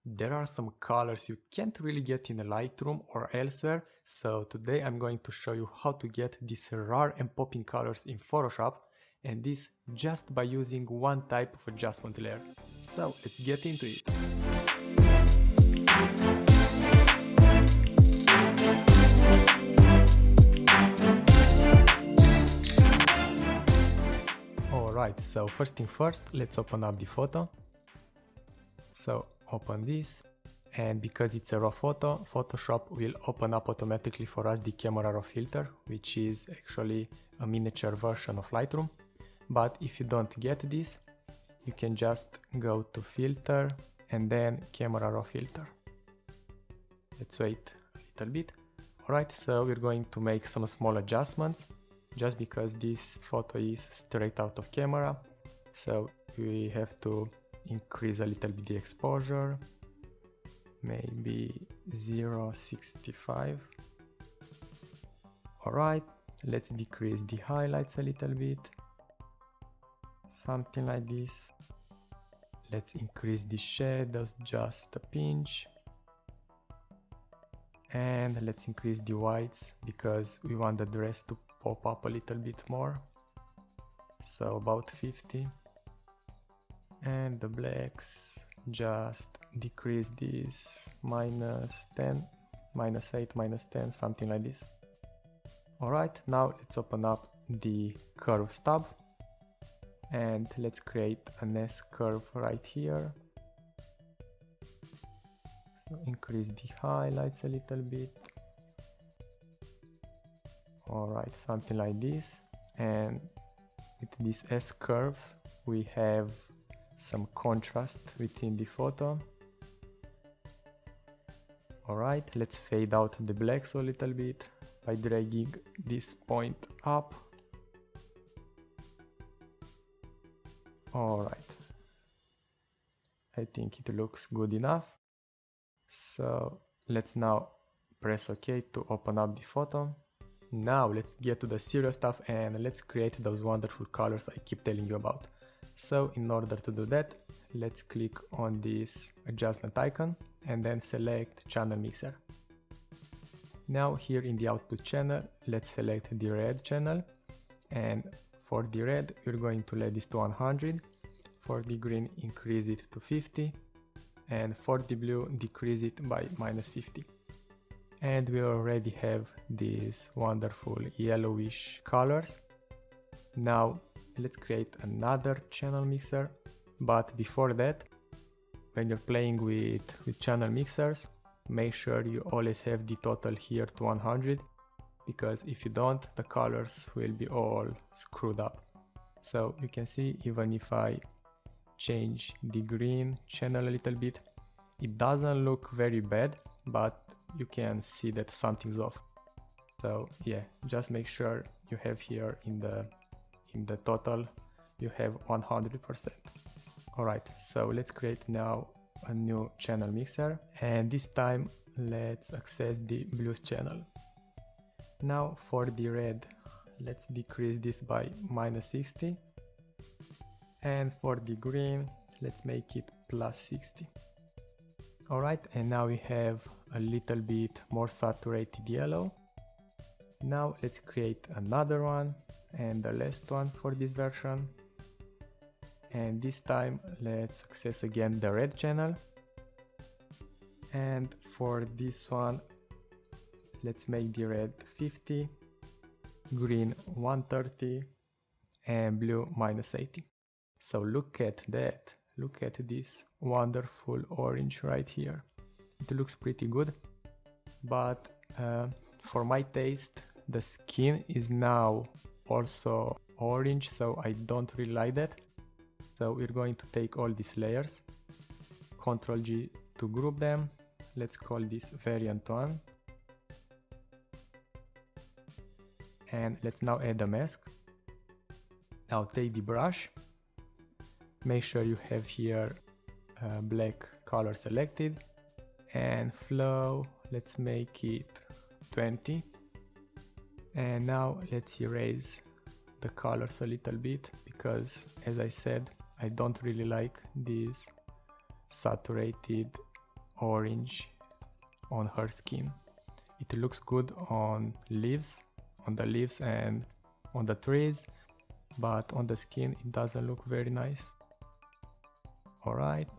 There are some colors you can't really get in Lightroom or elsewhere, so today I'm going to show you how to get these rare and popping colors in Photoshop, and this just by using one type of adjustment layer. So let's get into it. Alright, so first thing first, let's open up the photo. So open this, and because it's a raw photo, Photoshop will open up automatically for us the camera raw filter, which is actually a miniature version of Lightroom. But if you don't get this, you can just go to filter and then camera raw filter. Let's wait a little bit. Alright, so we're going to make some small adjustments just because this photo is straight out of camera. So we have to increase a little bit the exposure, maybe 0.65. Alright, let's decrease the highlights a little bit, something like this. Let's increase the shadows just a pinch, and let's increase the whites because we want the dress to pop up a little bit more, so about 50. And the blacks, just decrease this -10, -8, -10, something like this. Alright, now let's open up the curves tab and let's create an S curve right here. So increase the highlights a little bit. Alright, something like this. And with these S curves we have some contrast within the photo. Alright, let's fade out the blacks a little bit by dragging this point up. Alright, I think it looks good enough. So let's now press OK to open up the photo. Now let's get to the serious stuff and let's create those wonderful colors I keep telling you about. So in order to do that, let's click on this adjustment icon and then select channel mixer. Now here in the output channel, let's select the red channel, and for the red we're going to let this to 100, for the green increase it to 50, and for the blue decrease it by -50. And we already have these wonderful yellowish colors. Now let's create another channel mixer, but before that, when you're playing with channel mixers, make sure you always have the total here to 100, because if you don't, the colors will be all screwed up. So you can see, even if I change the green channel a little bit, it doesn't look very bad, but you can see that something's off. So yeah, just make sure you have here in the total, you have 100%. Alright, so let's create now a new channel mixer, and this time let's access the blues channel. Now for the red, let's decrease this by -60, and for the green, let's make it +60. Alright, and now we have a little bit more saturated yellow. Now let's create another one, and the last one for this version, and this time let's access again the red channel, and for this one let's make the red 50, green 130, and blue -80. So look at that, look at this wonderful orange right here. It looks pretty good, but for my taste the skin is now also orange, so I don't really like that. So we're going to take all these layers, Ctrl G to group them. Let's call this variant 1, and let's now add a mask. Now take the brush, make sure you have here black color selected, and flow, let's make it 20. And now let's erase the colors a little bit, because as I said, I don't really like these saturated orange on her skin. It looks good on leaves, on the leaves and on the trees, but on the skin it doesn't look very nice. Alright,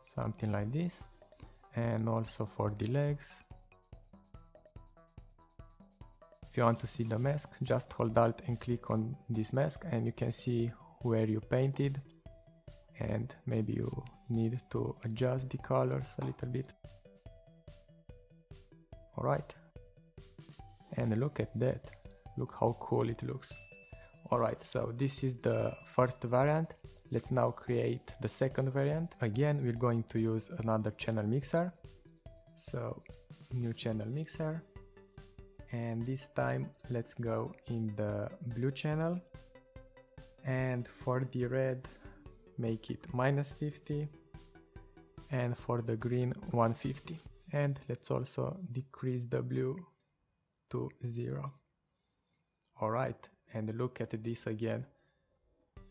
something like this. And also for the legs. If you want to see the mask, just hold Alt and click on this mask and you can see where you painted, and maybe you need to adjust the colors a little bit. Alright, and look at that, look how cool it looks. Alright, so this is the first variant. Let's now create the second variant. Again, we're going to use another channel mixer. So, new channel mixer. And this time, let's go in the blue channel. And for the red, make it -50. And for the green, 150. And let's also decrease the blue to 0. Alright, and look at this again.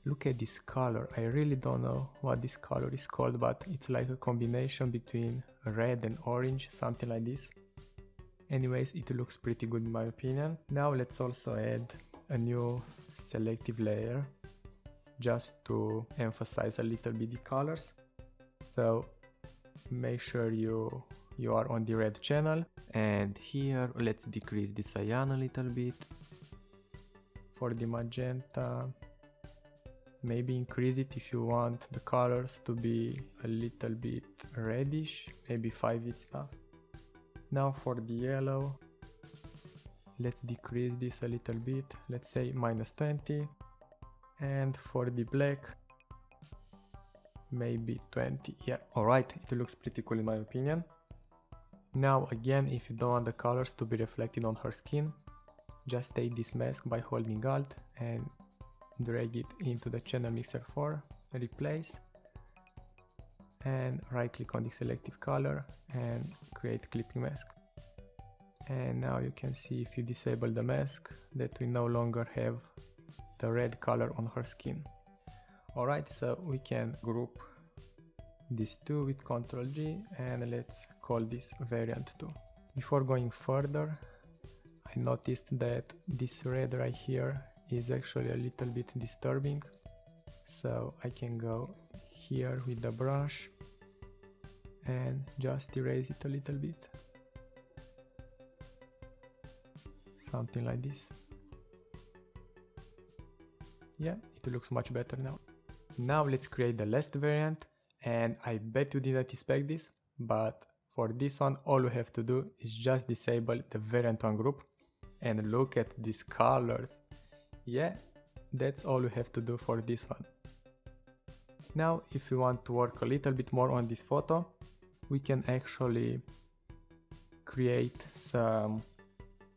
Look at this color. I really don't know what this color is called, but it's like a combination between red and orange, something like this. Anyways, it looks pretty good in my opinion. Now let's also add a new selective layer just to emphasize a little bit the colors. So make sure you are on the red channel, and here let's decrease the cyan a little bit. For the magenta, maybe increase it if you want the colors to be a little bit reddish, maybe 5 is enough. Now for the yellow, let's decrease this a little bit, let's say -20. And for the black, maybe 20, yeah, alright, it looks pretty cool in my opinion. Now again, if you don't want the colors to be reflected on her skin, just take this mask by holding Alt and drag it into the channel mixer for replace, and right click on the selective color and create clipping mask. And now you can see, if you disable the mask, that we no longer have the red color on her skin. Alright, so we can group these two with Ctrl G, and let's call this variant 2. Before going further, I noticed that this red right here is actually a little bit disturbing, so I can go here with the brush and just erase it a little bit, something like this. Yeah, it looks much better now. Now let's create the last variant, and I bet you didn't expect this, but for this one all we have to do is just disable the variant 1 group, and look at these colors. Yeah, that's all we have to do for this one. Now if we want to work a little bit more on this photo, we can actually create some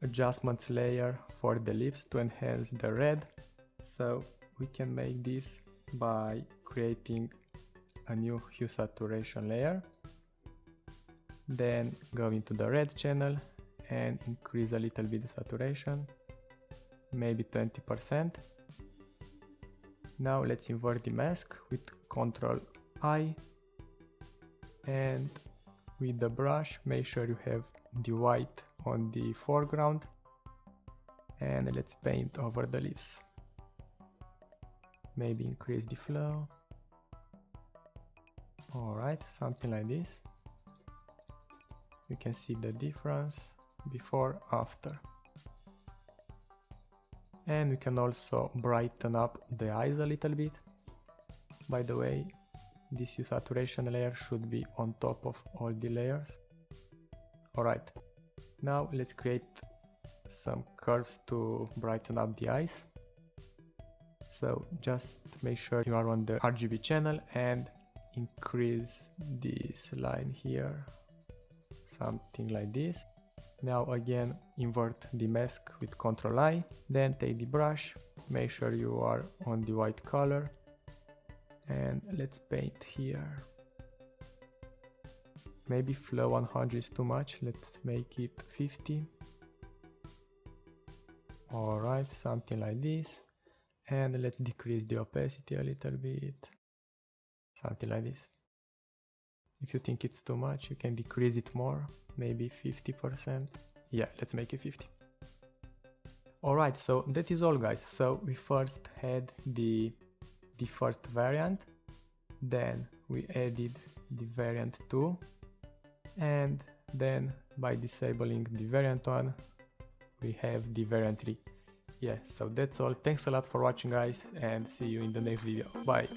adjustments layer for the lips to enhance the red. So we can make this by creating a new hue saturation layer, then go into the red channel and increase a little bit the saturation, maybe 20%. Now let's invert the mask with Ctrl I, and with the brush make sure you have the white on the foreground, and let's paint over the lips. Maybe increase the flow. Alright, something like this. You can see the difference before, after. And we can also brighten up the eyes a little bit. By the way, this hue saturation layer should be on top of all the layers. Alright, now let's create some curves to brighten up the eyes. So just make sure you are on the RGB channel and increase this line here, something like this. Now again invert the mask with Ctrl I, then take the brush, make sure you are on the white color, and let's paint here. Maybe flow 100 is too much, let's make it 50. Alright, something like this. And let's decrease the opacity a little bit, something like this. If you think it's too much, you can decrease it more, maybe 50%. Yeah, let's make it 50. Alright, so that is all, guys. So we first had the first variant, then we added the variant 2, and then by disabling the variant 1, we have the variant 3. Yeah, so that's all. Thanks a lot for watching, guys, and see you in the next video. Bye!